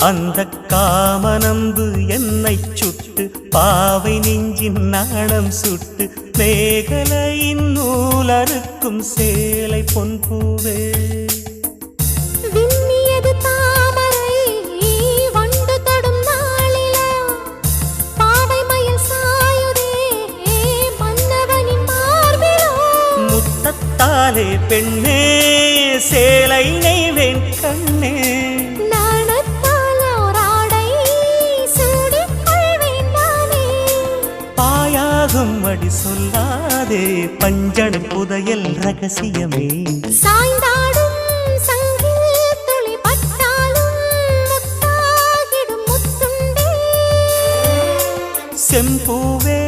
அந்த காமனம்பு என்னை சுட்டு பாவை நெஞ்சின் நாணம் சுட்டு மேகலையின் நூலறுக்கும் சேலை பொன்பூவே முத்தத்தாலே பெண்ணே சேலை நெய்வேன் கண்ணே பாயாகும் அடி சொல்லாதே பஞ்சணம் புதையல் ரகசியமே சாய்ந்தாடும் சங்கில் துளி பட்டாலும் முத்தாகிடும் முத்துண்டே செம்பூவே